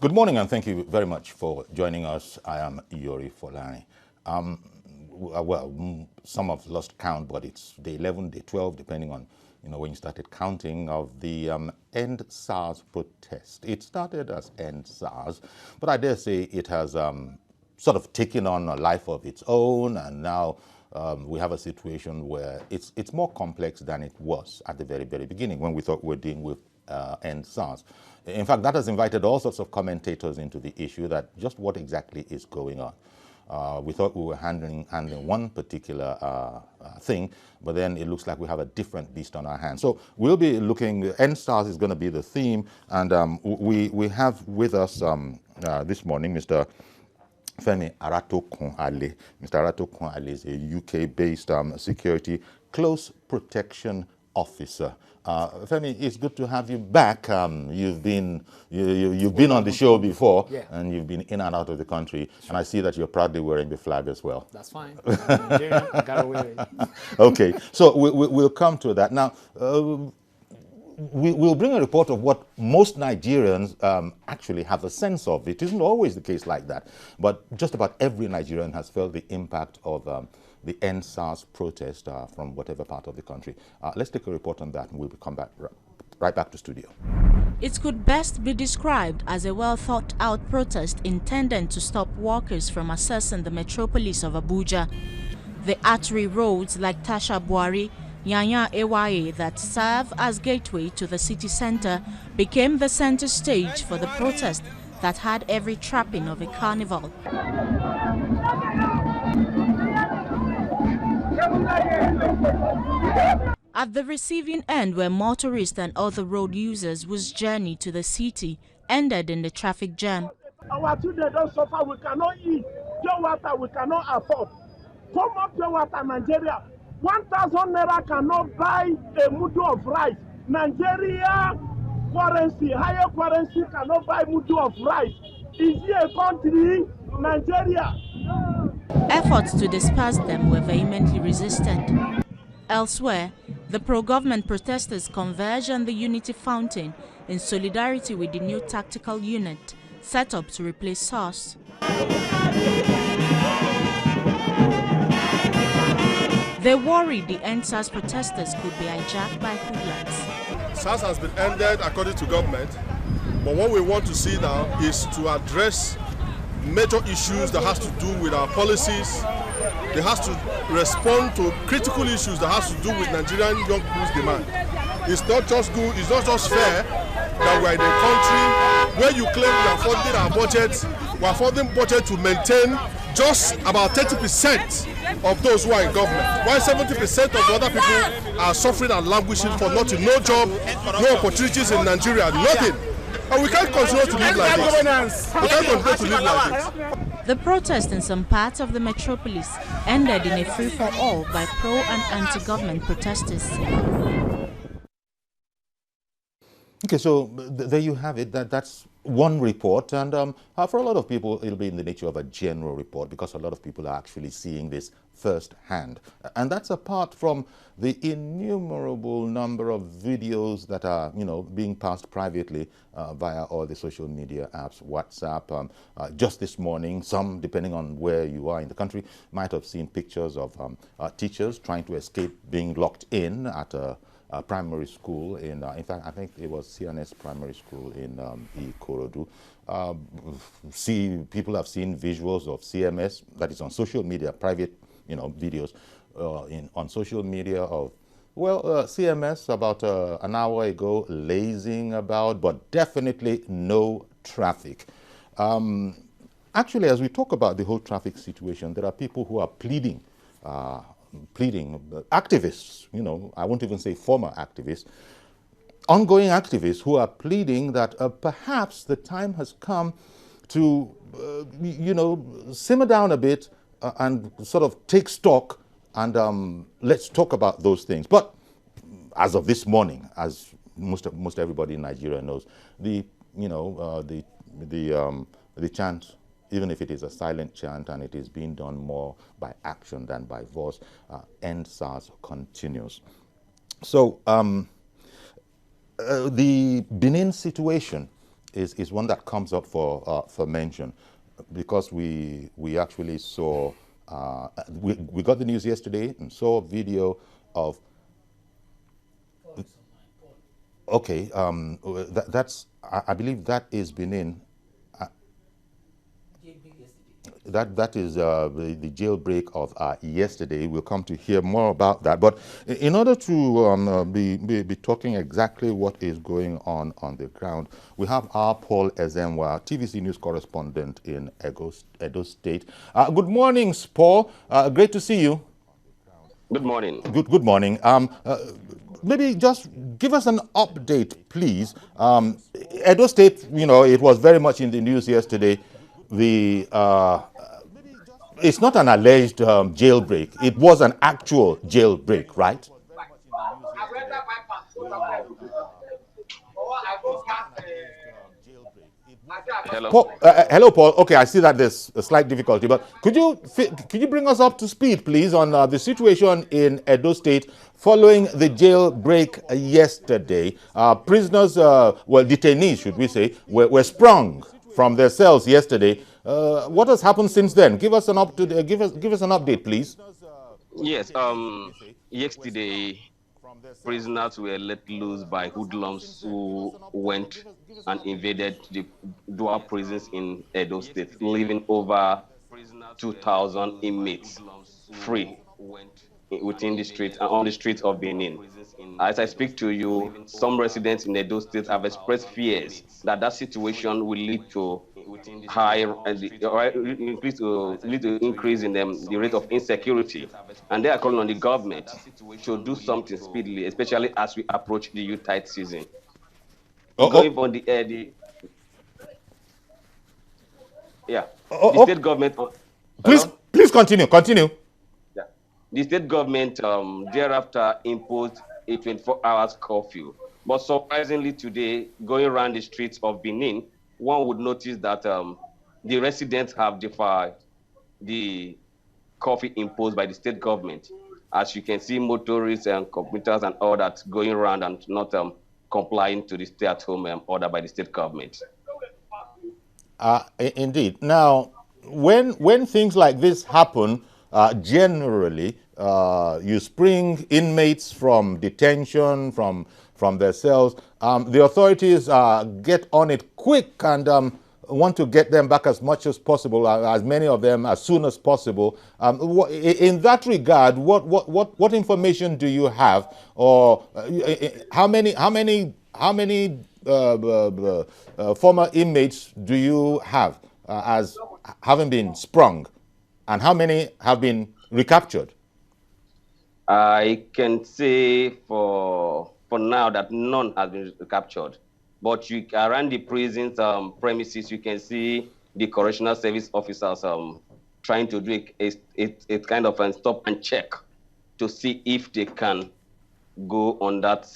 Good morning, and thank you very much for joining us. I am Yori Folani. Some have lost count, but it's day 11, day 12, depending on when you started counting, of the End SARS protest. It started as End SARS, but I dare say it has sort of taken on a life of its own, and now we have a situation where it's more complex than it was at the very, very beginning when we thought we were dealing with End SARS. In fact, that has invited all sorts of commentators into the issue that just what exactly is going on. We thought we were handling one particular thing, but then it looks like we have a different beast on our hands. So we'll be looking, End SARS is going to be the theme, and we have with us this morning Mr. Femi Aratokun-Ale. Mr. Aratokun-Ale is a UK-based security close protection officer. Femi, it's good to have you back. You've been on the show before, yeah, and you've been in and out of the country, sure. And I see that you're proudly wearing the flag as well. That's fine. I'm Nigerian, I gotta wear it. Okay, so we'll come to that. Now, we'll bring a report of what most Nigerians actually have a sense of. It isn't always the case like that, but just about every Nigerian has felt the impact of the End SARS protest from whatever part of the country. Let's take a report on that, and we'll come back right back to studio. It could best be described as a well-thought-out protest intended to stop workers from accessing the metropolis of Abuja. The artery roads like Tasha Buhari, Yanya Ewaye that serve as gateway to the city center became the center stage for the protest that had every trapping of a carnival. At the receiving end were motorists and other road users whose journey to the city ended in the traffic jam. Our children don't suffer, we cannot eat. Pure water we cannot afford. Common pure water Nigeria. 1,000 naira cannot buy a mudu of rice. Nigeria currency, higher currency cannot buy mudu of rice. Is it a country? Nigeria. Efforts to disperse them were vehemently resisted. Elsewhere, the pro-government protesters converged on the Unity Fountain in solidarity with the new tactical unit set up to replace SARS. They worried the End SARS protesters could be hijacked by hoodlums. SARS has been ended according to government, but what we want to see now is to address major issues that has to do with our policies. They has to respond to critical issues that has to do with Nigerian young people's demand. It's not just good, it's not just fair that we're in a country where you claim we are funding our budget, we are funding budget to maintain just about 30% of those who are in government, while 70% of the other people are suffering and languishing for nothing, no job, no opportunities in Nigeria, nothing. And we can't continue to live like this. We can't continue to live like this. The protest in some parts of the metropolis ended in a free-for-all by pro- and anti-government protesters. Okay, so there you have it. That's one report, and for a lot of people, it'll be in the nature of a general report because a lot of people are actually seeing this firsthand. And that's apart from the innumerable number of videos that are, being passed privately via all the social media apps, WhatsApp. Just this morning, some, depending on where you are in the country, might have seen pictures of teachers trying to escape being locked in at a primary school in fact, I think it was CNS Primary School in Ikorodu. People have seen visuals of CMS, that is on social media, private, videos on social media of, CMS about an hour ago, lazing about, but definitely no traffic. Actually, as we talk about the whole traffic situation, there are people who are pleading, activists, I won't even say former activists, ongoing activists who are pleading that perhaps the time has come to, simmer down a bit and sort of take stock and let's talk about those things. But as of this morning, as most everybody in Nigeria knows, the chant, even if it is a silent chant and it is being done more by action than by voice, End SARS continues. So the Benin situation is one that comes up for mention, because we actually saw we got the news yesterday and saw a video of. Okay, that's I believe that is Benin. That is the jailbreak of yesterday. We'll come to hear more about that. But in order to be talking exactly what is going on the ground, we have our Paul Ezenwa, TVC News correspondent in Edo State. Good morning, Paul. Great to see you. Good morning. Good morning. Maybe just give us an update, please. Edo State, it was very much in the news yesterday. It's not an alleged jailbreak. It was an actual jailbreak, right? Hello. Paul, hello, Paul. Okay, I see that there's a slight difficulty, but could you bring us up to speed, please, on the situation in Edo State following the jailbreak yesterday? Prisoners, detainees, should we say, were sprung from their cells yesterday. What has happened since then? Give us an update, please. Yes. Yesterday, prisoners were let loose by hoodlums who went and invaded the dual prisons in Edo State, leaving over 2,000 inmates free within the streets and on the streets of Benin. As I speak to you, some residents in Edo State have expressed fears that situation will lead to increase in the rate of insecurity, and they are calling on the government to do something speedily, especially as we approach the Yuletide season. Going on the state government. Please continue. Yeah. The state government thereafter imposed a 24 hours curfew, but surprisingly today, going around the streets of Benin, one would notice that the residents have defied the curfew imposed by the state government. As you can see, motorists and computers and all that going around and not complying to the stay-at-home order by the state government. Indeed. Now, when things like this happen, generally, you spring inmates from detention, from their cells. The authorities get on it quick and want to get them back as much as possible, as many of them as soon as possible. In that regard, what information do you have, or how many former inmates do you have as having been sprung, and how many have been recaptured? I can say for now that none has been captured, but around the prisons premises, you can see the correctional service officers trying to do a kind of a stop and check to see if they can go on that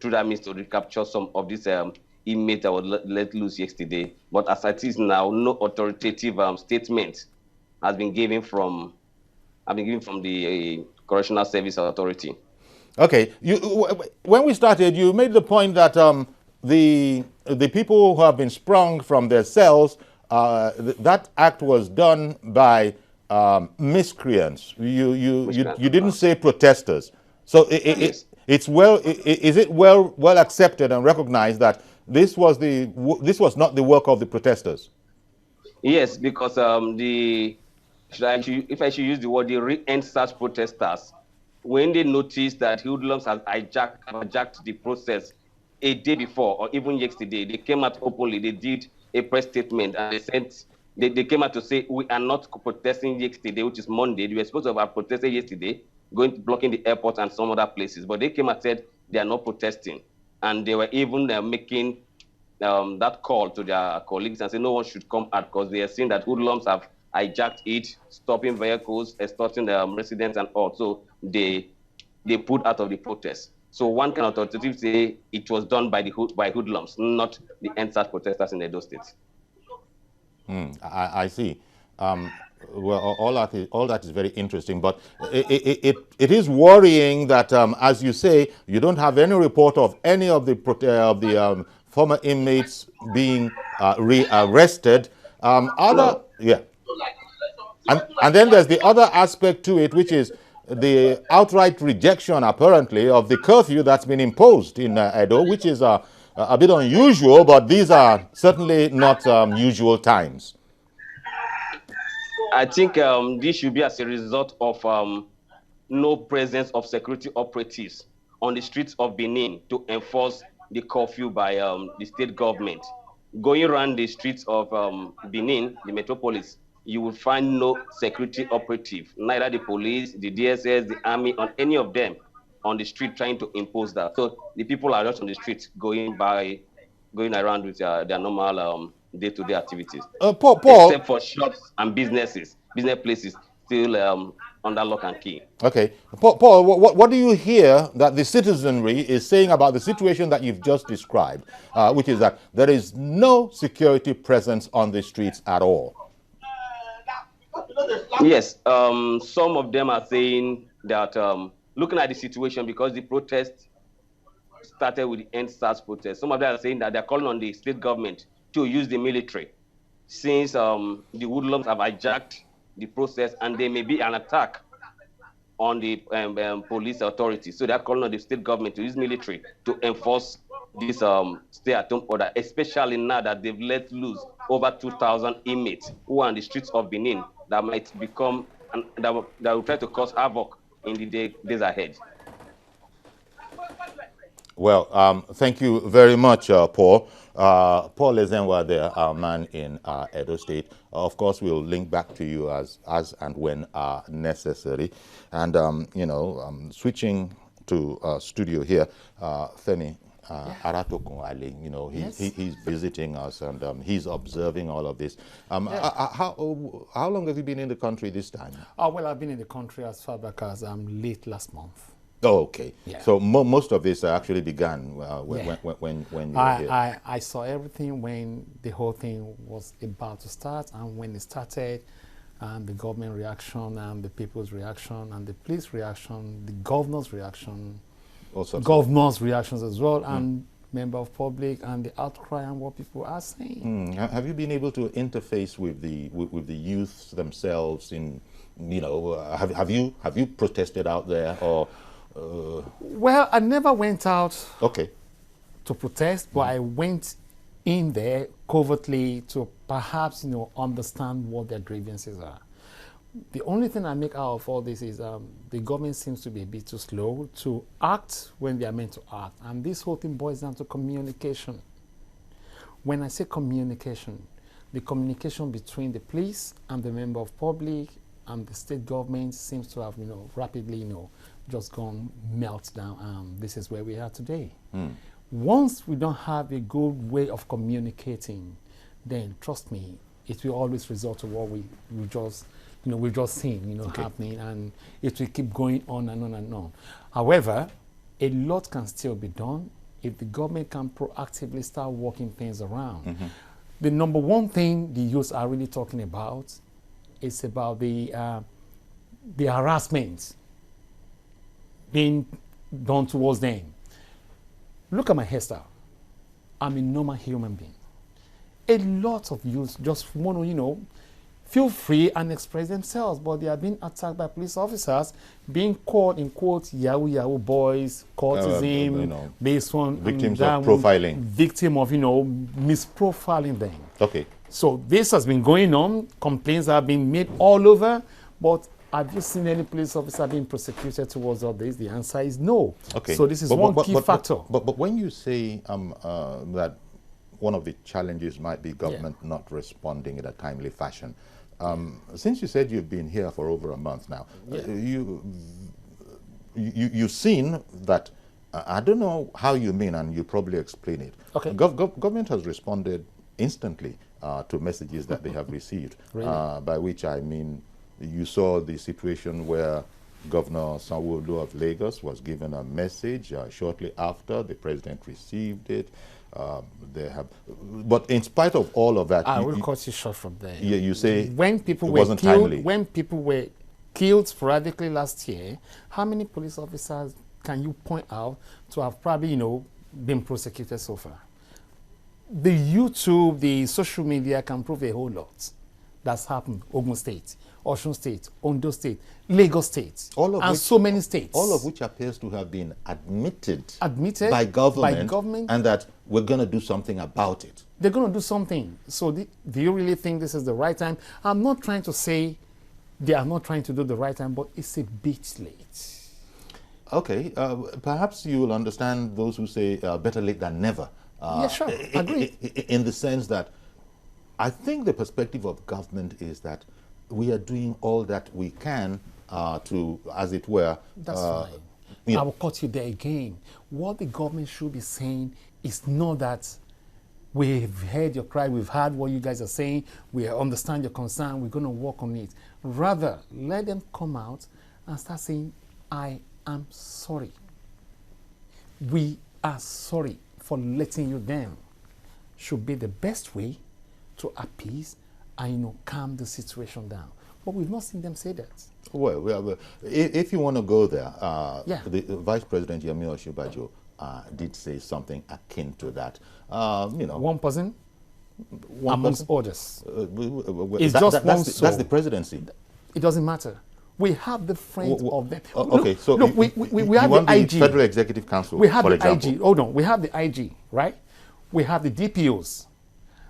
through that means to recapture some of these inmates that were let loose yesterday. But as it is now, no authoritative statement has been given from the Correctional Service Authority. Okay, when we started, you made the point that the people who have been sprung from their cells, that act was done by miscreants. You didn't say protesters. So is it well accepted and recognized that this was not the work of the protesters? Yes, because if I should use the word, the re-ensearch protesters, when they noticed that hoodlums have hijacked the process a day before or even yesterday, they came out openly, they did a press statement, and they came out to say, we are not protesting yesterday, which is Monday. They were supposed to have protested yesterday, blocking the airport and some other places, but they came and said they are not protesting. And they were even making that call to their colleagues and say no one should come out because they are seeing that hoodlums have hijacked it, stopping vehicles, extorting the residents and all. So they pulled out of the protest. So one can authoritatively say it was done by hoodlums, not the ensearch protesters in Edo State. I see. Well, all that is very interesting, but it is worrying that, as you say, you don't have any report of any of the former inmates being rearrested. Yeah. And then there's the other aspect to it, which is the outright rejection, apparently, of the curfew that's been imposed in Edo, which is a bit unusual, but these are certainly not usual times. I think this should be as a result of no presence of security operatives on the streets of Benin to enforce the curfew by the state government. Going around the streets of Benin, the metropolis, you will find no security operative, neither the police, the DSS, the army, or any of them on the street trying to impose that. So the people are just on the street going around with their normal day-to-day activities. Paul, except for shops and business places still under lock and key. Okay. Paul, what do you hear that the citizenry is saying about the situation that you've just described, which is that there is no security presence on the streets at all? Yes, some of them are saying that looking at the situation, because the protest started with the End SARS protest, some of them are saying that they're calling on the state government to use the military, since the hoodlums have hijacked the process and there may be an attack on the police authorities. So they're calling on the state government to use military to enforce this stay-at-home order, especially now that they've let loose over 2,000 inmates who are on the streets of Benin that might become, that will try to cause havoc in the days ahead. Well, thank you very much, Paul. Paul Ezenwa there, our man in Edo State. Of course, we'll link back to you as and when necessary. And, switching to studio here, Femi Aratokunwale, he's visiting us and he's observing all of this. How long have you been in the country this time? Well, I've been in the country as far back as late last month. Oh, okay. Yeah. So most of this actually began when you were here. I saw everything when the whole thing was about to start, and when it started, and the government reaction, and the people's reaction, and the police reaction, the governor's reaction, governor's reactions as well, and member of public, and the outcry and what people are saying. Have you been able to interface with the youths themselves? Have you protested out there or? Well, I never went out to protest, but I went in there covertly to perhaps, understand what their grievances are. The only thing I make out of all this is the government seems to be a bit too slow to act when they are meant to act. And this whole thing boils down to communication. When I say communication, the communication between the police and the member of public and the state government seems to have, rapidly, just gone melt down. This is where we are today. Once we don't have a good way of communicating, then trust me, it will always result to what we just, we've just seen, happening, and it will keep going on and on and on. However, a lot can still be done if the government can proactively start working things around. The number one thing the youths are really talking about is about the harassment being done towards them. Look at my hairstyle. I'm a normal human being. A lot of youths just want to, feel free and express themselves, but they are being attacked by police officers, being called, in quotes, Yahoo boys, cultism, based on victims of profiling. Victim of, misprofiling them. Okay. So this has been going on. Complaints have been made all over, but have you seen any police officer being prosecuted towards all this? The answer is no. Okay. So this is one key factor. But when you say that one of the challenges might be government not responding in a timely fashion, since you said you've been here for over a month now, you've seen that. I don't know how you mean, and you probably explain it. Okay. Government has responded instantly to messages that they have received, by which I mean, you saw the situation where Governor Sanwo-Olu of Lagos was given a message shortly after the president received it. But in spite of all of that, I will cut you short from there. Yeah, you say when people it wasn't timely. When people were killed sporadically last year, how many police officers can you point out to have probably, been prosecuted so far? the YouTube, the social media can prove a whole lot that's happened. Ogun State, Osun State, Ondo State, Lagos State, and so many states. All of which appears to have been admitted by government, and that we're going to do something about it. They're going to do something. So do you really think this is the right time? I'm not trying to say they are not trying to do the right time, but it's a bit late. Okay, perhaps you will understand those who say better late than never. Yeah, sure, agree. In the sense that I think the perspective of government is that we are doing all that we can to, as it were... That's fine. I will cut you there again. What the government should be saying is not that we've heard your cry, we've heard what you guys are saying, we understand your concern, we're going to work on it. Rather, let them come out and start saying, I am sorry. We are sorry for letting you down. Should be the best way to appease and calm the situation down. But we've not seen them say that. Well, if you want to go there, the Vice President Yemi Osinbajo did say something akin to that. One person amongst others. That's the presidency. It doesn't matter. We have the friends of them. Okay, so look, we have the IG. Federal Executive Council, we have for the example. IG. Hold on. We have the IG, right? We have the DPOs.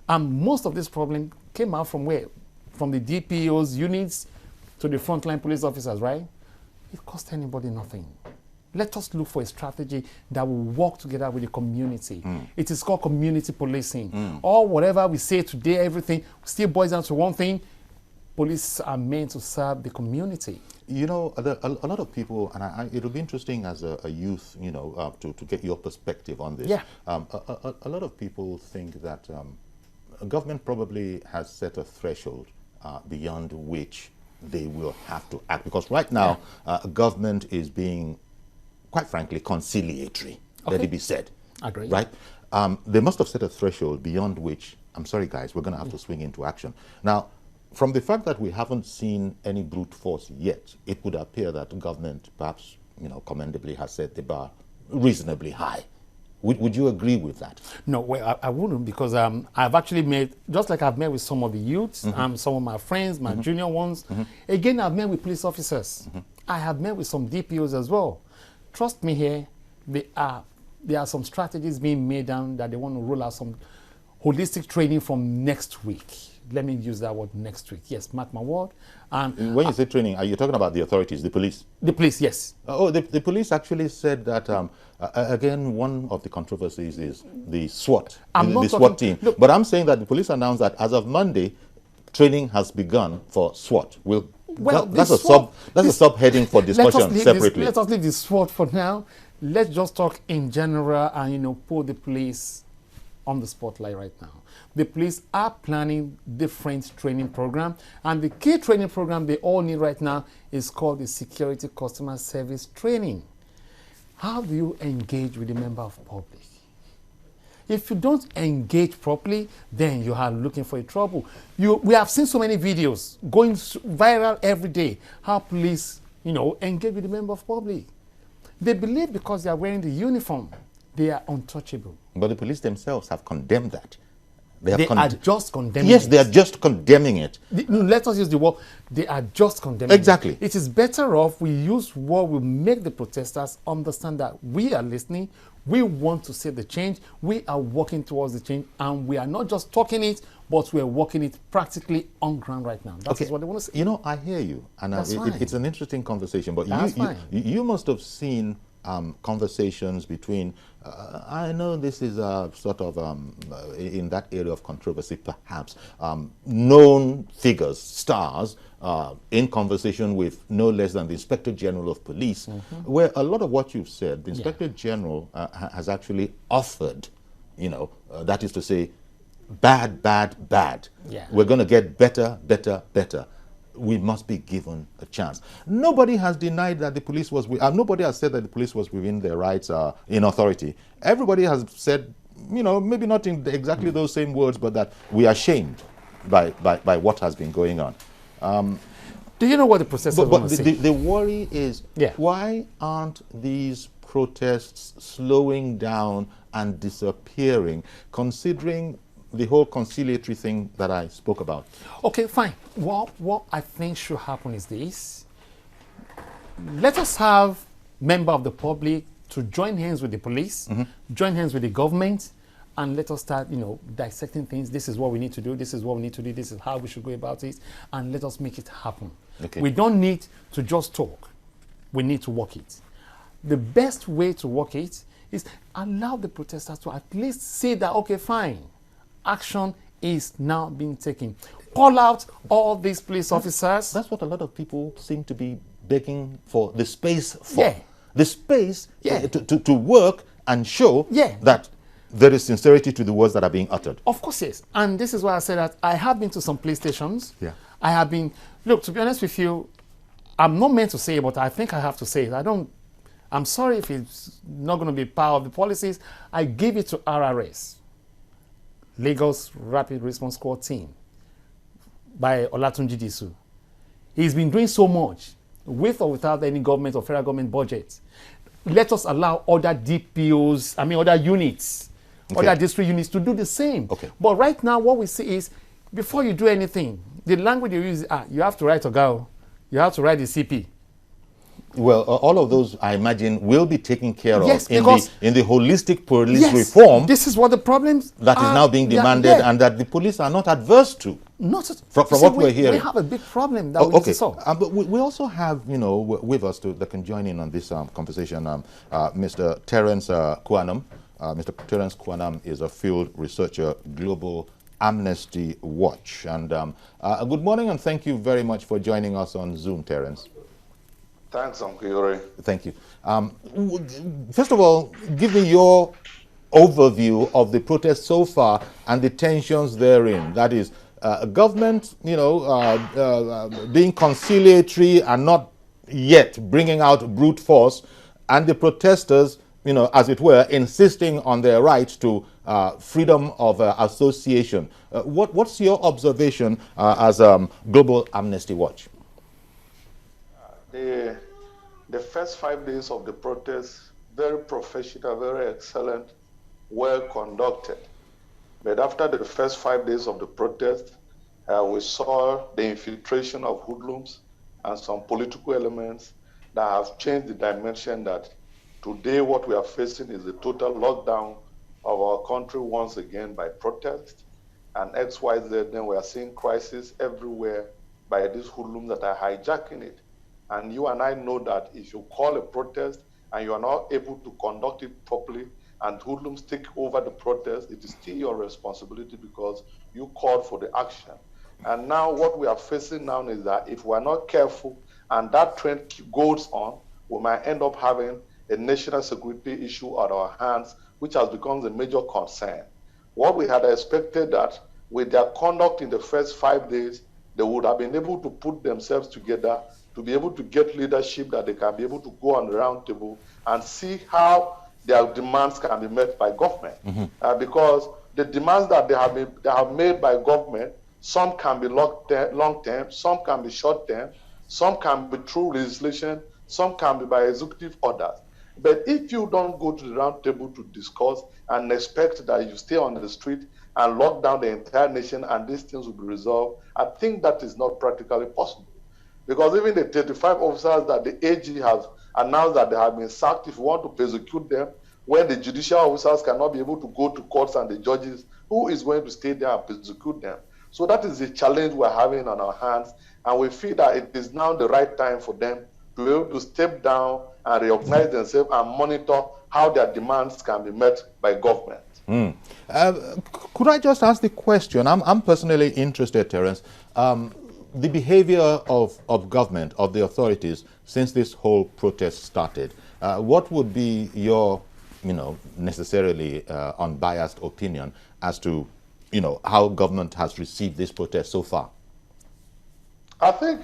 And most of this problem came out from where? From the DPOs units to the frontline police officers, right? It cost anybody nothing. Let us look for a strategy that will work together with the community. It is called community policing. Or whatever we say today, everything still boils down to one thing. Police are meant to serve the community. You know, a lot of people, and it'll be interesting as a youth, to get your perspective on this. Yeah. A lot of people think that government probably has set a threshold beyond which they will have to act. Because right now, government is being, quite frankly, conciliatory, let it be said. Agree. Right? They must have set a threshold beyond which, I'm sorry guys, we're going to have to swing into action. Now, from the fact that we haven't seen any brute force yet, it would appear that government perhaps, commendably has set the bar reasonably high. Would you agree with that? No, well, I wouldn't, because I've actually met, just like I've met with some of the youths, some of my friends, my junior ones. Again, I've met with police officers. I have met with some DPOs as well. Trust me here, there are some strategies being made down that they want to roll out some holistic training from next week. Let me use that word, next week. Yes, mark my word. And when you say training, are you talking about the authorities, the police? The police, yes. The police actually said that, again, one of the controversies is the SWAT, the SWAT team. Look, but I'm saying that the police announced that as of Monday, training has begun for SWAT. That's a subheading for discussion separately. Let us leave the SWAT for now. Let's just talk in general and, put the police on the spotlight right now. The police are planning different training program, and the key training program they all need right now is called the Security Customer Service Training. How do you engage with the member of public? If you don't engage properly, then you are looking for a trouble. We have seen so many videos going viral every day, how police, engage with the member of public. They believe because they are wearing the uniform, they are untouchable. But the police themselves have condemned that. They are just condemning it. Yes, they are just condemning it. Let us use the word, they are just condemning Exactly. It is better off we use what will make the protesters understand that we are listening, we want to see the change, we are working towards the change, and we are not just talking it, but we are working it practically on ground right now. That is what they want to say. I hear you, and it's an interesting conversation, but you must have seen conversations between, I know this is sort of in that area of controversy perhaps, known figures, stars, in conversation with no less than the Inspector General of Police, where a lot of what you've said, the Inspector General has actually offered, that is to say, bad. Yeah. We're going to get better. We must be given a chance. Nobody has denied that the police was, nobody has said that the police was within their rights in authority. Everybody has said, maybe not in exactly those same words, but that we are shamed by what has been going on. Do you know what the process is going to say? The worry is, why aren't these protests slowing down and disappearing, considering the whole conciliatory thing that I spoke about? Okay, fine. What I think should happen is this. Let us have members of the public to join hands with the police, join hands with the government, and let us start, dissecting things. This is what we need to do. This is what we need to do. This is how we should go about it. And let us make it happen. Okay. We don't need to just talk. We need to work it. The best way to work it is allow the protesters to at least say that, okay, fine, action is now being taken. Call out all these police officers. That's what a lot of people seem to be begging for the space for. Yeah. The space Yeah. to work and show Yeah. that there is sincerity to the words that are being uttered. Of course, yes. And this is why I said that I have been to some police stations. Yeah. I have been, look, to be honest with you, I'm not meant to say it, but I think I have to say it. I'm sorry if it's not going to be part of the policies. I give it to RRS, Lagos Rapid Response Squad Team, by Olatunji Disu. He's been doing so much, with or without any government or federal government budget. Let us allow other DPOs, other units, Okay. other district units to do the same. Okay. But right now, what we see is, before you do anything, the language you use, you have to write Ogao, you have to write the CP. Well, all of those, I imagine, will be taken care Yes, of because- in the holistic police Yes, reform this is what the problems that is are. now being demanded Yeah. and that the police are not adverse to. Not From see, what we, we're hearing. we have a big problem that we need Okay, to solve. but we also have, with us that can join in on this conversation, Mr. Terence Kwanam. Mr. Terence Kwanam is a field researcher, Global Amnesty Watch. And good morning, and thank you very much for joining us on Zoom, Terence. Thanks, Uncle Yuri. Thank you. First of all, give me your overview of the protest so far and the tensions therein. That is, government, being conciliatory and not yet bringing out brute force, and the protesters, as it were, insisting on their right to freedom of association. What's your observation as Global Amnesty Watch? The first 5 days of the protest, very professional, very excellent, well conducted. But after the first 5 days of the protest, we saw the infiltration of hoodlums and some political elements that have changed the dimension that today what we are facing is a total lockdown of our country once again by protest. And XYZ, then we are seeing crisis everywhere by these hoodlums that are hijacking it. And you and I know that if you call a protest and you are not able to conduct it properly and hoodlums take over the protest, it is still your responsibility because you called for the action. And now what we are facing now is that if we are not careful and that trend goes on, we might end up having a national security issue at our hands, which has become a major concern. What we had expected that with their conduct in the first 5 days, they would have been able to put themselves together to be able to get leadership that they can be able to go on the round table and see how their demands can be met by government. Because the demands that they have made by government, some can be long-term, some can be short-term, some can be through legislation, some can be by executive orders. But if you don't go to the round table to discuss and expect that you stay on the street and lock down the entire nation and these things will be resolved, I think that is not practically possible. Because even the 35 officers that the AG has announced that they have been sacked, if you want to persecute them, when the judicial officers cannot be able to go to courts and the judges, who is going to stay there and persecute them? So that is the challenge we're having on our hands. And we feel that it is now the right time for them to be able to step down and reorganize themselves and monitor how their demands can be met by government. Could I just ask the question? I'm personally interested, Terence. The behavior of government, of the authorities, since this whole protest started, what would be your, necessarily unbiased opinion as to, how government has received this protest so far? I think,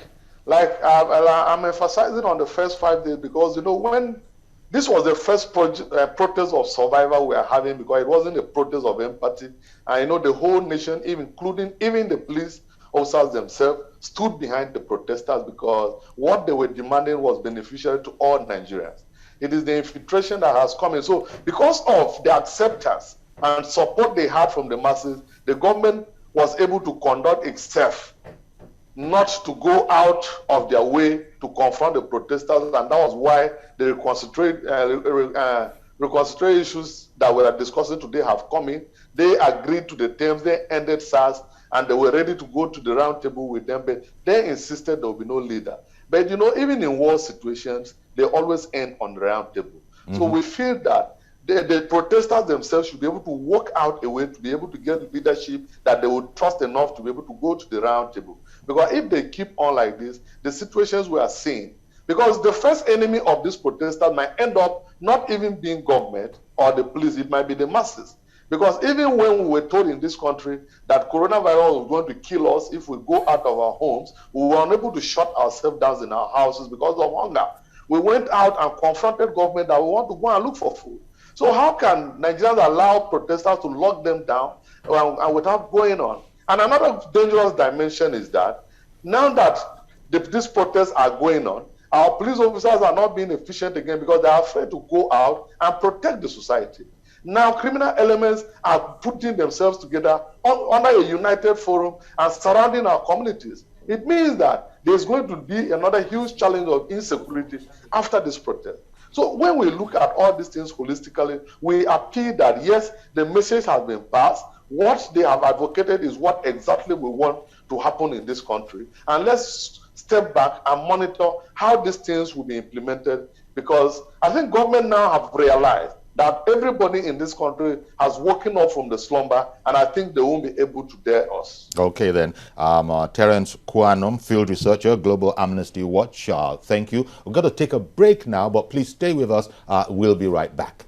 I'm emphasizing on the first 5 days because, when this was the first protest of survival we are having, because it wasn't a protest of empathy. And, the whole nation, including even the police officers themselves, stood behind the protesters because what they were demanding was beneficial to all Nigerians. It is the infiltration that has come in. So because of the acceptance and support they had from the masses, the government was able to conduct itself, not to go out of their way to confront the protesters, and that was why the reconciliatory issues that we are discussing today have come in. They agreed to the terms, they ended SARS, and they were ready to go to the round table with them, but they insisted there will be no leader. But you know, even in war situations, they always end on the round table. So we feel that the protesters themselves should be able to work out a way to be able to get leadership that they would trust enough to be able to go to the round table. Because if they keep on like this, the situations we are seeing, because the first enemy of these protesters might end up not even being government or the police, it might be the masses. Because even when we were told in this country that coronavirus was going to kill us if we go out of our homes, we were unable to shut ourselves down in our houses because of hunger. We went out and confronted government that we want to go and look for food. So how can Nigerians allow protesters to lock them down and without going on? And another dangerous dimension is that now that these protests are going on, our police officers are not being efficient again because they are afraid to go out and protect the society. Now criminal elements are putting themselves together under a united forum and surrounding our communities. It means that there's going to be another huge challenge of insecurity after this protest. So when we look at all these things holistically, we appeal that yes, the message has been passed. What they have advocated is what exactly we want to happen in this country. And let's step back and monitor how these things will be implemented, because I think government now have realized that everybody in this country has woken up from the slumber, and I think they won't be able to dare us. Okay, then. Terence Kwanum, field researcher, Global Amnesty Watch. Thank you. We've got to take a break now, but please stay with us. We'll be right back.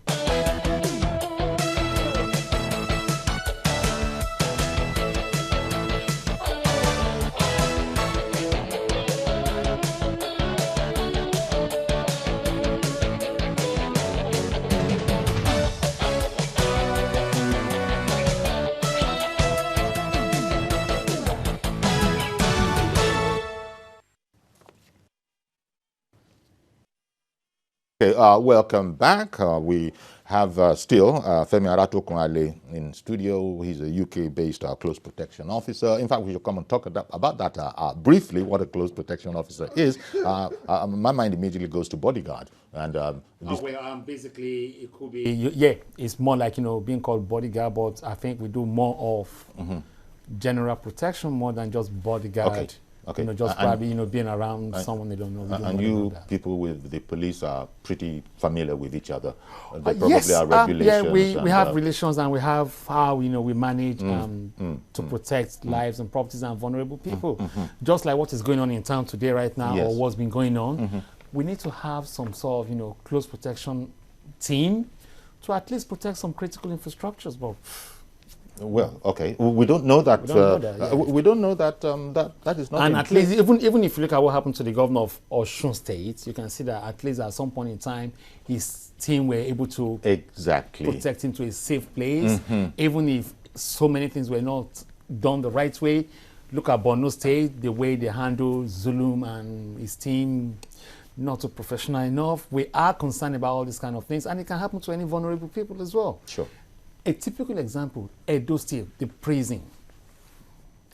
Okay, welcome back. We have still Femi Aratokunale in studio. He's a UK-based close protection officer. In fact, we should come and talk about that briefly, what a close protection officer is. My mind immediately goes to bodyguard. And basically, it could be, yeah, it's more like, you know, being called bodyguard, but I think we do more of general protection more than just bodyguard. Okay. Okay. You know, just probably, you know, being around someone they don't know. And you people with the police are pretty familiar with each other. There probably are regulations. Yeah, we have relations, and we have how, you know, we manage to protect lives and properties and vulnerable people. Just like what is going on in town today right now, or what's been going on, we need to have some sort of, you know, close protection team to at least protect some critical infrastructures. But well, okay, we don't know that. We don't know that that is not. And at least, even if you look at what happened to the governor of Osun State, you can see that at least at some point in time, his team were able to protect him to a safe place, even if so many things were not done the right way. Look at Borno State, the way they handle Zulum and his team, not so professional enough. We are concerned about all these kind of things, and it can happen to any vulnerable people as well. Sure. A typical example, Edo State, the prison.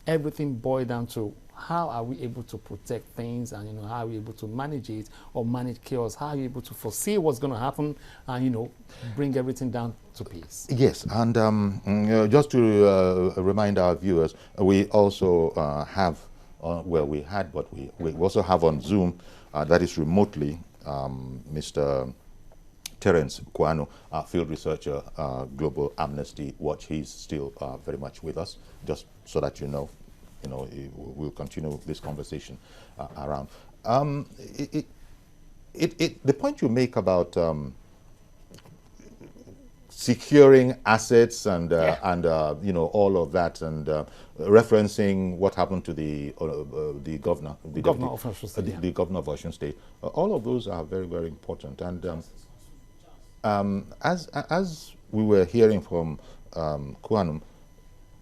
Everything boiled down to how are we able to protect things, and, you know, how are we able to manage it or manage chaos? How are you able to foresee what's going to happen and, you know, bring everything down to peace? Yes, and just to remind our viewers, we also have, we also have on Zoom, that is remotely, Mr. Terence Kwanum, field researcher, Global Amnesty Watch. He's still very much with us, just so that you know, we'll continue this conversation around. The point you make about securing assets and you know, all of that, and referencing what happened to the governor, the governor of Osun State, all of those are very, very important. And as we were hearing from Kwanum,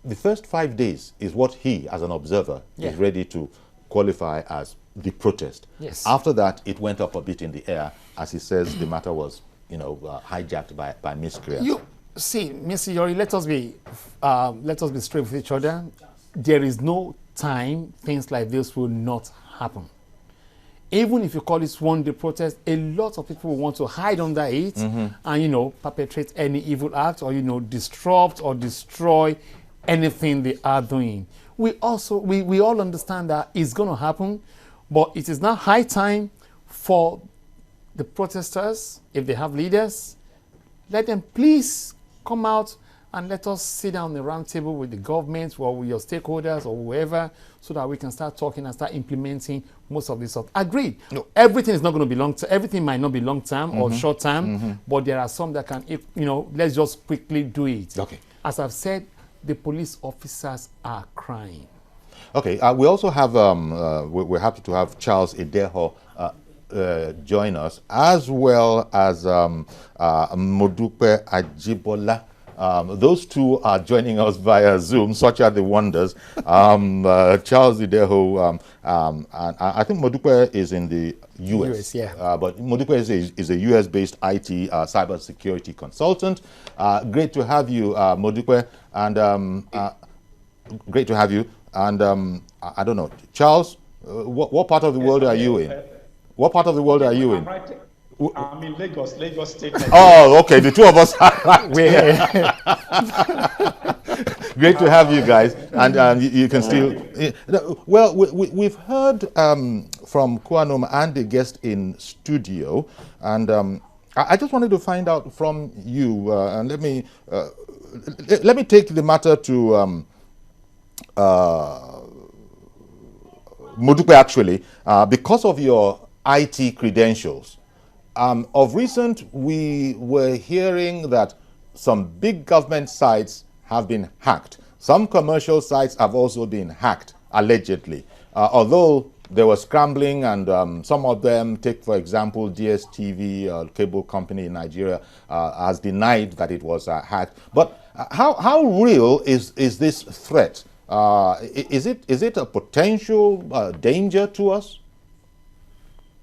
the first 5 days is what he, as an observer, is ready to qualify as the protest. Yes. After that, it went up a bit in the air. As he says, the matter was, hijacked by miscreants. You see, Mr. Yori, let us be straight with each other. There is no time things like this will not happen. Even if you call it one-day protest, a lot of people want to hide under it and, perpetrate any evil act or, disrupt or destroy anything they are doing. We all understand that it's going to happen, but it is now high time for the protesters, if they have leaders, let them please come out and let us sit down on the round table with the government or with your stakeholders or whoever so that we can start talking and start implementing most of this stuff. Agreed. No. Everything is not going to be long-term. Everything might not be long-term or short-term, but there are some that can, let's just quickly do it. Okay. As I've said, the police officers are crying. Okay. We also have, we're happy to have Charles Ideho join us, as well as Modupe Ajibola. Those two are joining us via Zoom. Such are the wonders. Charles Ideho, and I think Modupe is in the US. Yeah. But Modupe is a US-based IT cybersecurity consultant. Great to have you, Modupe, and great to have you. And I don't know, Charles, what part of the world are you in? What part of the world are you in? I'm in Lagos State. Oh, okay. The two of us are great to have you guys, and you can still. Well, we've heard from Kwanum and the guest in studio, and I just wanted to find out from you, and let me take the matter to Modupe actually, because of your IT credentials. Of recent, we were hearing that some big government sites have been hacked. Some commercial sites have also been hacked, allegedly. Although they were scrambling, and some of them, take for example DSTV, cable company in Nigeria, has denied that it was hacked. But how real is this threat? Is it a potential danger to us?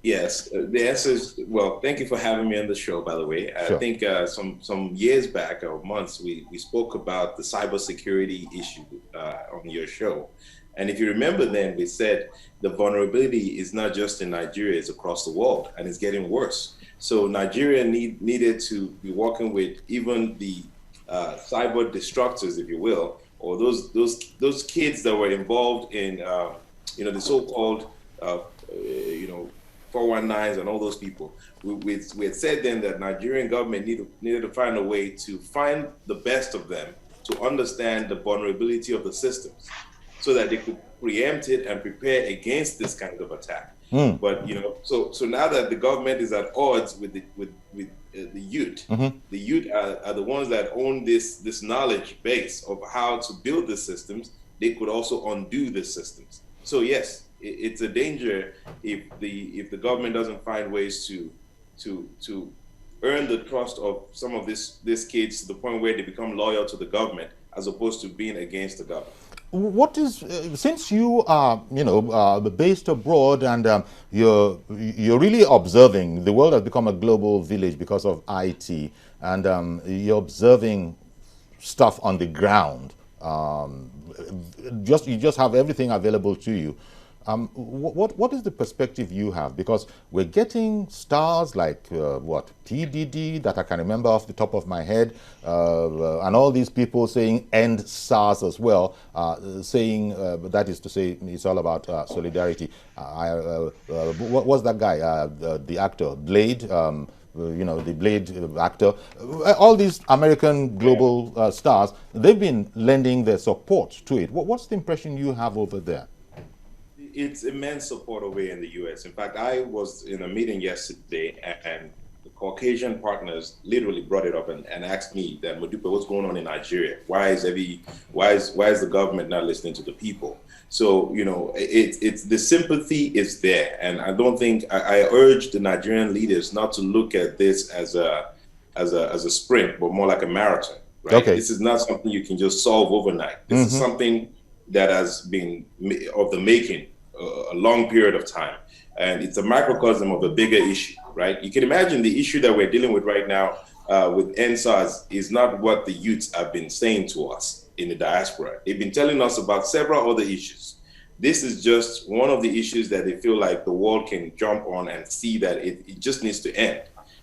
Yes, the answer is, well, thank you for having me on the show, by the way. Sure. I think some years back, or months, we spoke about the cybersecurity issue on your show. And if you remember then, we said the vulnerability is not just in Nigeria, it's across the world, and it's getting worse. So Nigeria needed to be working with even the cyber destructors, if you will, or those kids that were involved in, the so-called, 419s and all those people. We had said then that Nigerian government needed to find a way to find the best of them to understand the vulnerability of the systems so that they could preempt it and prepare against this kind of attack. But, so now that the government is at odds with the youth, the youth are the ones that own this knowledge base of how to build the systems. They could also undo the systems. So yes, it's a danger if the government doesn't find ways to earn the trust of some of these kids to the point where they become loyal to the government as opposed to being against the government. What is, since you are, based abroad and you're really observing, the world has become a global village because of IT, and you're observing stuff on the ground. You just have everything available to you. What is the perspective you have? Because we're getting stars like PDD that I can remember off the top of my head, and all these people saying end SARS as well, saying that is to say it's all about solidarity. What was that guy? The actor Blade. The Blade actor, all these American global stars, they've been lending their support to it. What's the impression you have over there? It's immense support over here in the U.S. In fact, I was in a meeting yesterday, and the Caucasian partners literally brought it up and asked me that, Modupe, what's going on in Nigeria? Why is the government not listening to the people? So it's the sympathy is there, and I don't think I urge the Nigerian leaders not to look at this as a sprint, but more like a marathon. Right? Okay. This is not something you can just solve overnight. This is something that has been of the making a long period of time. And it's a microcosm of a bigger issue, right? You can imagine the issue that we're dealing with right now with EndSARS is not what the youths have been saying to us in the diaspora. They've been telling us about several other issues. This is just one of the issues that they feel like the world can jump on and see that it just needs to end.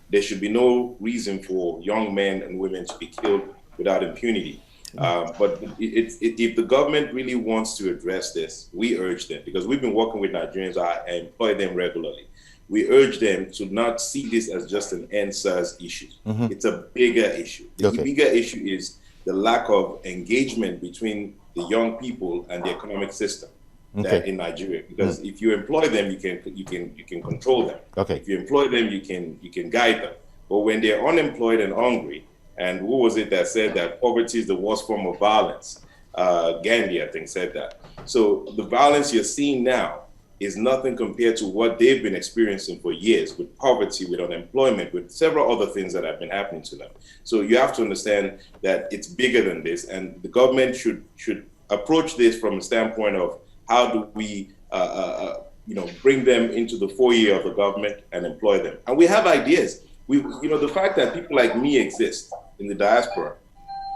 There should be no reason for young men and women to be killed without impunity. But if the government really wants to address this, we urge them, because we've been working with Nigerians, I employ them regularly. We urge them to not see this as just an EndSARS issue. It's a bigger issue. The bigger issue is the lack of engagement between the young people and the economic system in Nigeria. Because if you employ them, you can control them. If you employ them, you can guide them. But when they're unemployed and hungry, and who was it that said that poverty is the worst form of violence? Gandhi, I think, said that. So the violence you're seeing now is nothing compared to what they've been experiencing for years, with poverty, with unemployment, with several other things that have been happening to them. So you have to understand that it's bigger than this, and the government should approach this from a standpoint of how do we bring them into the foyer of the government and employ them. And we have ideas. The fact that people like me exist in the diaspora,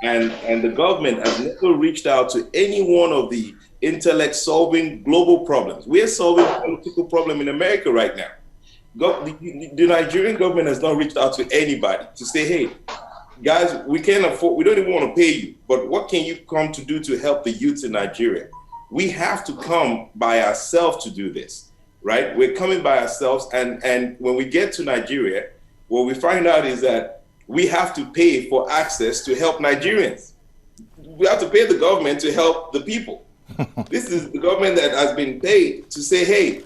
and the government has never reached out to any one of the intellect solving global problems. We are solving a political problem in America right now. The Nigerian government has not reached out to anybody to say, hey, guys, we can't afford, we don't even want to pay you, but what can you come to do to help the youth in Nigeria? We have to come by ourselves to do this, right? We're coming by ourselves, and when we get to Nigeria, what we find out is that we have to pay for access to help Nigerians. We have to pay the government to help the people. This is the government that has been paid to say, hey,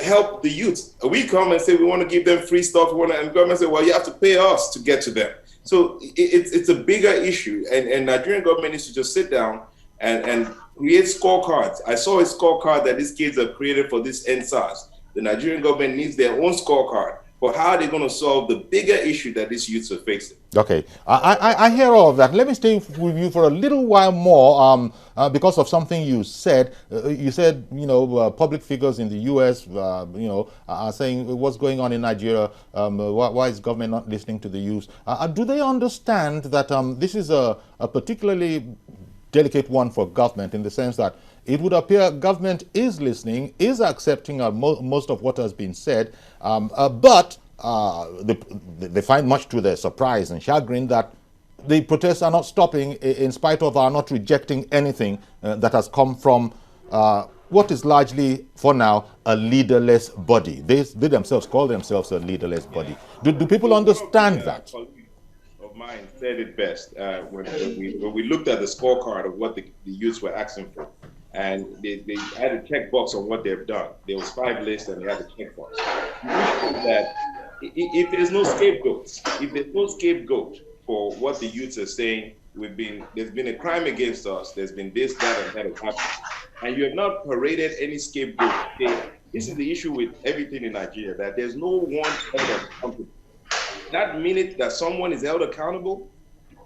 help the youth. We come and say we want to give them free stuff, and the government say, well, you have to pay us to get to them. So it's a bigger issue, and Nigerian government needs to just sit down and create scorecards. I saw a scorecard that these kids have created for this EndSARS. The Nigerian government needs their own scorecard for how they're going to solve the bigger issue that these youths are facing. Okay, I hear all of that. Let me stay with you for a little while more because of something you said. You said, public figures in the U.S., are saying what's going on in Nigeria. Why is government not listening to the youth? Do they understand that this is a particularly delicate one for government, in the sense that it would appear government is listening, is accepting most of what has been said, but they find, much to their surprise and chagrin, that the protests are not stopping in spite of our not rejecting anything that has come from what is largely, for now, a leaderless body. They themselves call themselves a leaderless body. Do people understand that? Mine said it best when we looked at the scorecard of what the youths were asking for, and they had a checkbox on what they've done. There was 5 lists, and they had a checkbox. That if there's no scapegoat for what the youths are saying, there's been a crime against us. There's been this, that, and that has happened, and you have not paraded any scapegoat. This is the issue with everything in Nigeria, that there's no one accountable. That minute that someone is held accountable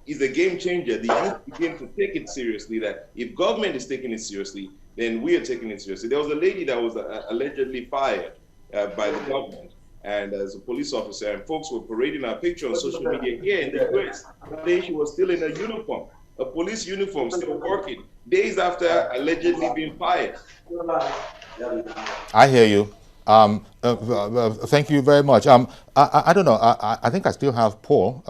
is a game changer. The youth begin to take it seriously, that if government is taking it seriously, then we are taking it seriously. There was a lady that was allegedly fired by the government, and as a police officer, and folks were parading her picture on social media here in the US. Today she was still in a uniform, a police uniform, still working, days after allegedly being fired. I hear you. Thank you very much. I don't know. I think I still have Paul.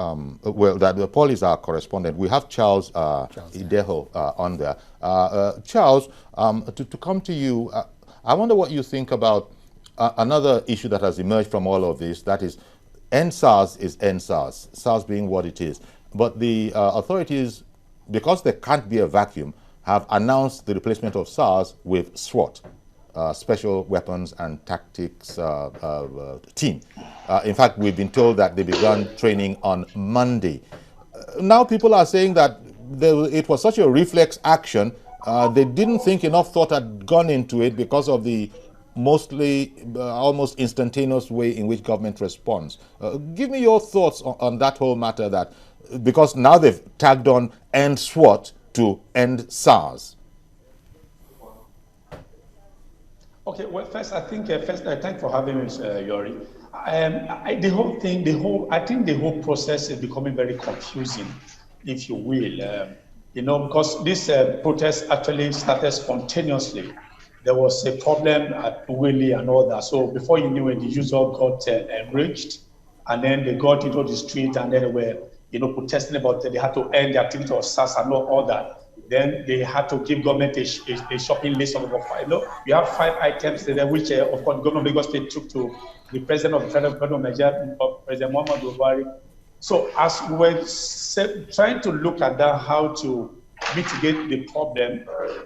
Paul is our correspondent. We have Charles Ideho on there. Charles, to come to you, I wonder what you think about another issue that has emerged from all of this. That is, EndSARS is EndSARS, SARS being what it is. But the authorities, because there can't be a vacuum, have announced the replacement of SARS with SWAT. Special Weapons and Tactics team. In fact, we've been told that they began training on Monday. Now people are saying that it was such a reflex action, they didn't think enough thought had gone into it because of the mostly almost instantaneous way in which government responds. Give me your thoughts on that whole matter, that because now they've tagged on End SWAT to End SARS. Okay, well, first, I think, thanks for having me, Yori. I think the whole process is becoming very confusing, if you will. Because this protest actually started spontaneously. There was a problem at Willie and all that. So before you knew it, the user got enraged, and then they got into the street, and then they were, protesting about it. They had to end the activity of SARS and all that. Then they had to give government a shopping list of about 5. We have 5 items there, which, of course, the government of Lagos State took to the president of the federal government of Nigeria, President Muhammadu Buhari. So as we were trying to look at that, how to mitigate the problem,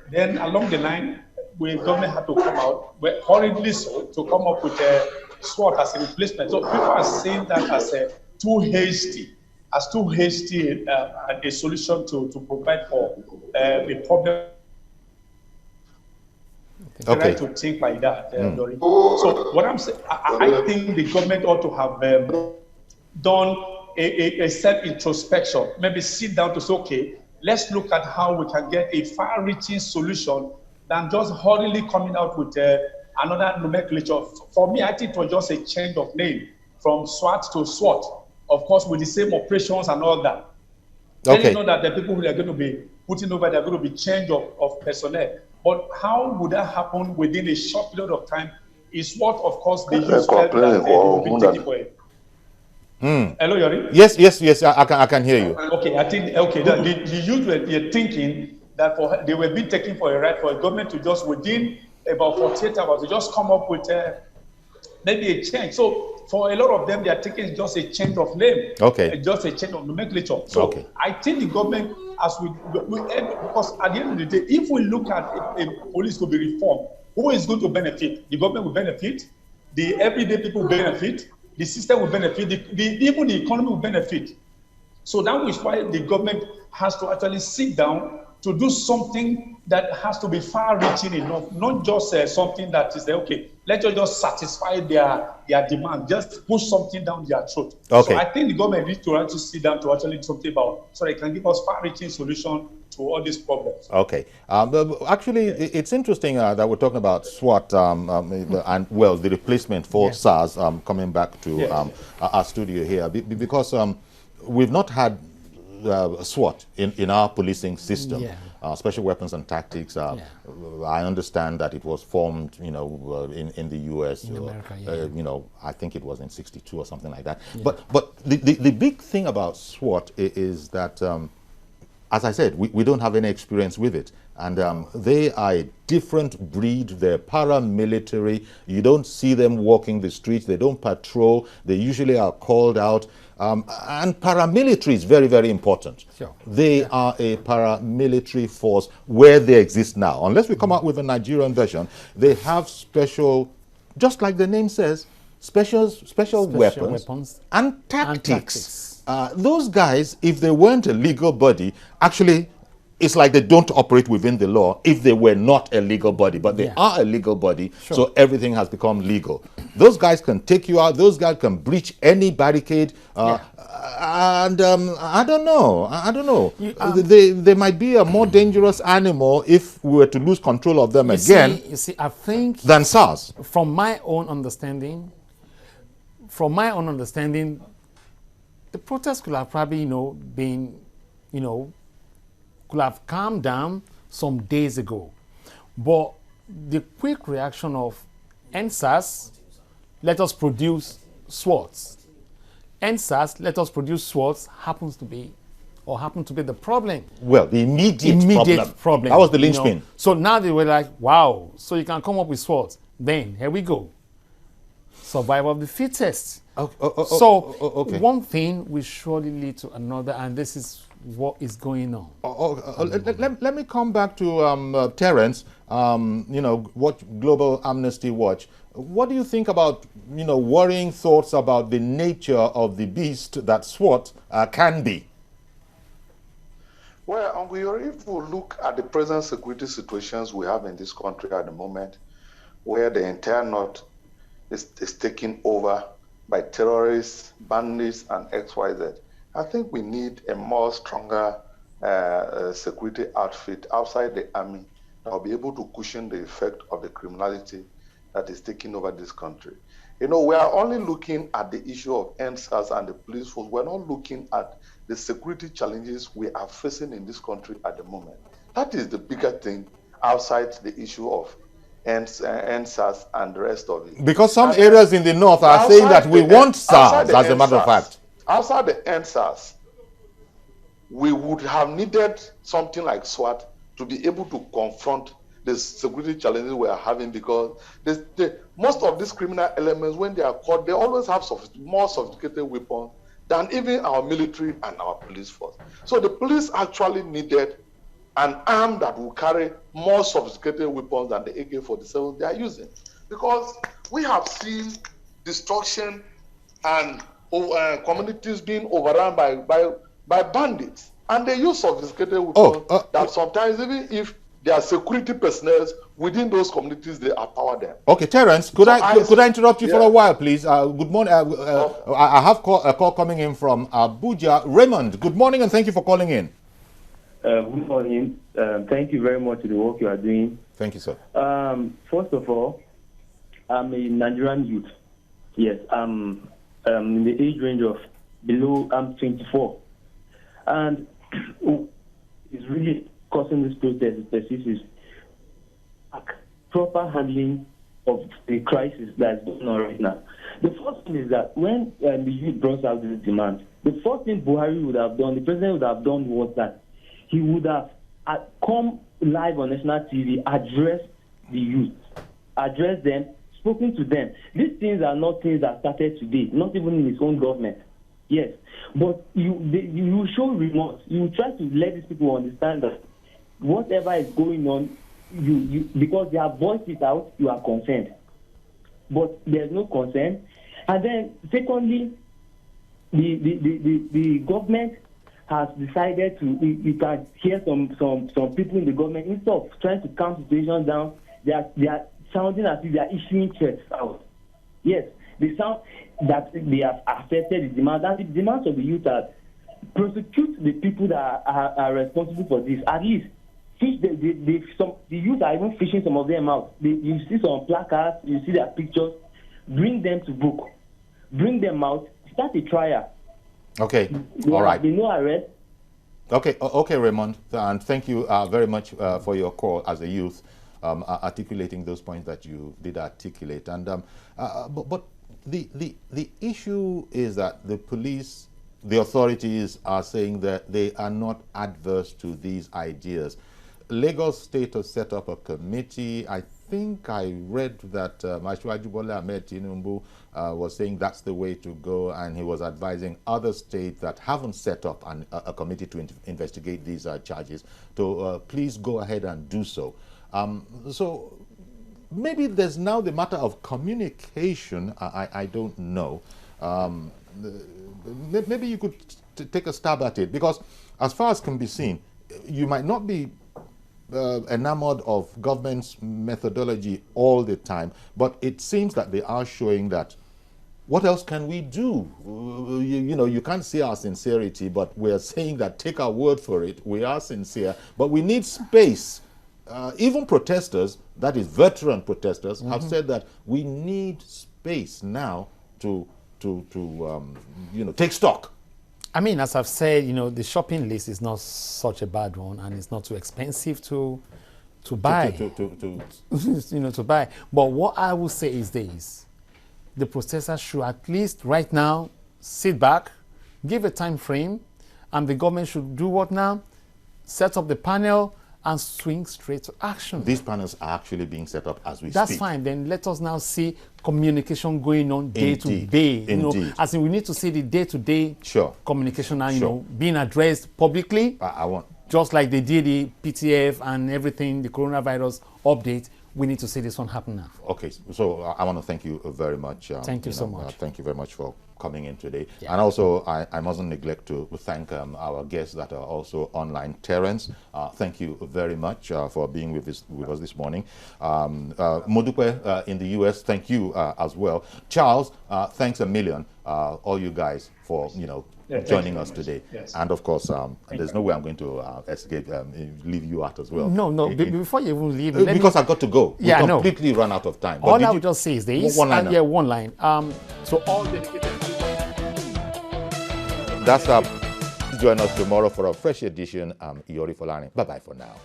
then along the line, the government had to come out, hurriedly so, to come up with a SWOT as a replacement. So people are saying that as too hasty a solution to provide for a problem. Okay. Right to think like that. So what I'm saying, I think the government ought to have done a self-introspection, maybe sit down to say, okay, let's look at how we can get a far-reaching solution than just hurriedly coming out with another nomenclature. For me, I think it was just a change of name from SWAT to SWAT. Of course, with the same operations and all that. Okay. Then you know that the people who are going to be putting over, they're going to be change of personnel. But how would that happen within a short period of time is what, of course, they use that will be taking for it. Hello, Yori? Yes, I can hear you. Okay, I think, the youth were thinking that they were being taken for a ride for a government to just within about 48 hours, to just come up with maybe a change. So for a lot of them, they are taking just a change of name, just a change of nomenclature. So I think the government, because at the end of the day, if we look at a police to be reformed, who is going to benefit? The government will benefit, the everyday people will benefit, the system will benefit, even the economy will benefit. So that is why the government has to actually sit down to do something that has to be far-reaching enough, not just something that is okay, let's just satisfy their demand, just push something down their throat. Okay. So I think the government needs to actually sit down to actually do something about, so they can give us far-reaching solution to all these problems. Okay. Actually, it's interesting that we're talking about SWAT and, well, the replacement for SARS coming back to our studio here, because we've not had SWAT in our policing system. Special Weapons and Tactics. I understand that it was formed, in the U.S. In America, I think it was in '62 or something like that. But the big thing about SWAT is that, as I said, we don't have any experience with it. And they are a different breed. They're paramilitary. You don't see them walking the streets. They don't patrol. They usually are called out. And paramilitary is very, very important. Sure. They are a paramilitary force where they exist now. Unless we come out with a Nigerian version, they have special, just like the name says, special weapons and tactics. Those guys, if they weren't a legal body, actually, it's like they don't operate within the law if they were not a legal body, but they are a legal body, so everything has become legal. Those guys can take you out. Those guys can breach any barricade. And I don't know. They might be a more dangerous animal if we were to lose control of them again. You see, I think than SARS. From my own understanding, the protest could have probably, been, could have calmed down some days ago. But the quick reaction of NSAS, let us produce SWATs. NSAS, let us produce SWATs, happened to be the problem. Well, the immediate problem. That was the linchpin. So now they were like, wow, so you can come up with SWATs. Then, here we go. Survival of the fittest. One thing will surely lead to another, and this is what is going on. Let me come back to Terence. What Global Amnesty Watch. What do you think about worrying thoughts about the nature of the beast that SWAT can be? Well, if we look at the present security situations we have in this country at the moment, where the entire North is taken over by terrorists, bandits, and XYZ, I think we need a more stronger security outfit outside the army that will be able to cushion the effect of the criminality that is taking over this country. You know, we are only looking at the issue of NSAS and the police force. We're not looking at the security challenges we are facing in this country at the moment. That is the bigger thing outside the issue of NSAS and the rest of it. Because some areas in the north are saying that we want SARS, as a matter of fact. Outside the NSAS, we would have needed something like SWAT to be able to confront the security challenges we are having, because most of these criminal elements, when they are caught, they always have more sophisticated weapons than even our military and our police force. So the police actually needed an arm that will carry more sophisticated weapons than the AK-47 they are using. Because we have seen destruction and communities being overrun by bandits. And they use sophisticated weapons that sometimes, even if there are security personnel within those communities, they empower them. Okay, Terence, could I interrupt you for a while, please? Good morning. I have a call coming in from Abuja. Raymond, good morning and thank you for calling in. Good morning. Thank you very much for the work you are doing. Thank you, sir. First of all, I'm a Nigerian youth. Yes, I'm in the age range of I'm 24. And it's really causing this protest is proper handling of the crisis that's going on right now. The first thing is that when the youth brought out this demand, the first thing Buhari would have done, the president would have done, was that he would have come live on national TV, addressed the youth, addressed them, spoken to them. These things are not things that started today, not even in his own government. Yes, but you show remorse. You try to let these people understand that whatever is going on, you because they have voiced it out, you are concerned. But there's no concern. And then secondly, the government has decided to, you can hear some people in the government, instead of trying to calm situations down, they are sounding as if they are issuing threats out. Yes, they sound that they have accepted the demand, and the demands of the youth are prosecute the people that are responsible for this. At least fish the youth are even fishing some of them out. You see some placards, you see their pictures. Bring them to book, bring them out, start a trial. Okay, all right. Be no arrest. Okay, Raymond, and thank you very much for your call as a youth, articulating those points that you did articulate. And but the issue is that the police, the authorities are saying that they are not adverse to these ideas. Lagos State has set up a committee. I think I read that Asiwaju Bola Ahmed Tinubu was saying that's the way to go, and he was advising other states that haven't set up a committee to investigate these charges to please go ahead and do so. So maybe there's now the matter of communication. I don't know. Maybe you could take a stab at it, because as far as can be seen, you might not be enamored of government's methodology all the time, but it seems that they are showing that what else can we do? You know, you can't see our sincerity, but we're saying that, take our word for it, we are sincere, but we need space. Even protesters, that is veteran protesters, have said that we need space now to take stock. I mean, as I've said, the shopping list is not such a bad one, and it's not too expensive to buy. To buy. But what I will say is this: the protesters should at least right now sit back, give a time frame, and the government should do what now? Set up the panel and swing straight to action. These panels are actually being set up as we speak. That's fine. Then let us now see communication going on day to day. Indeed. As in, we need to see the day-to-day communication now, being addressed publicly. Just like they did the PTF and everything, the coronavirus update. We need to see this one happen now. Okay, so I want to thank you very much. Thank you so much. Thank you very much for coming in today. Yeah. And also, I mustn't neglect to thank our guests that are also online. Terence, thank you very much for being with us this morning. Modupe in the US, thank you as well. Charles, thanks a million, all you guys, for joining us today. Yes. And of course, there's no way I'm going to escape, leave you out as well. No, before you even leave, because I've got to go. Yeah, we completely run out of time. All I would just say is this. One line. So all dedicated. That's up. Join us tomorrow for a fresh edition. I'm Iyori Folani. Bye-bye for now.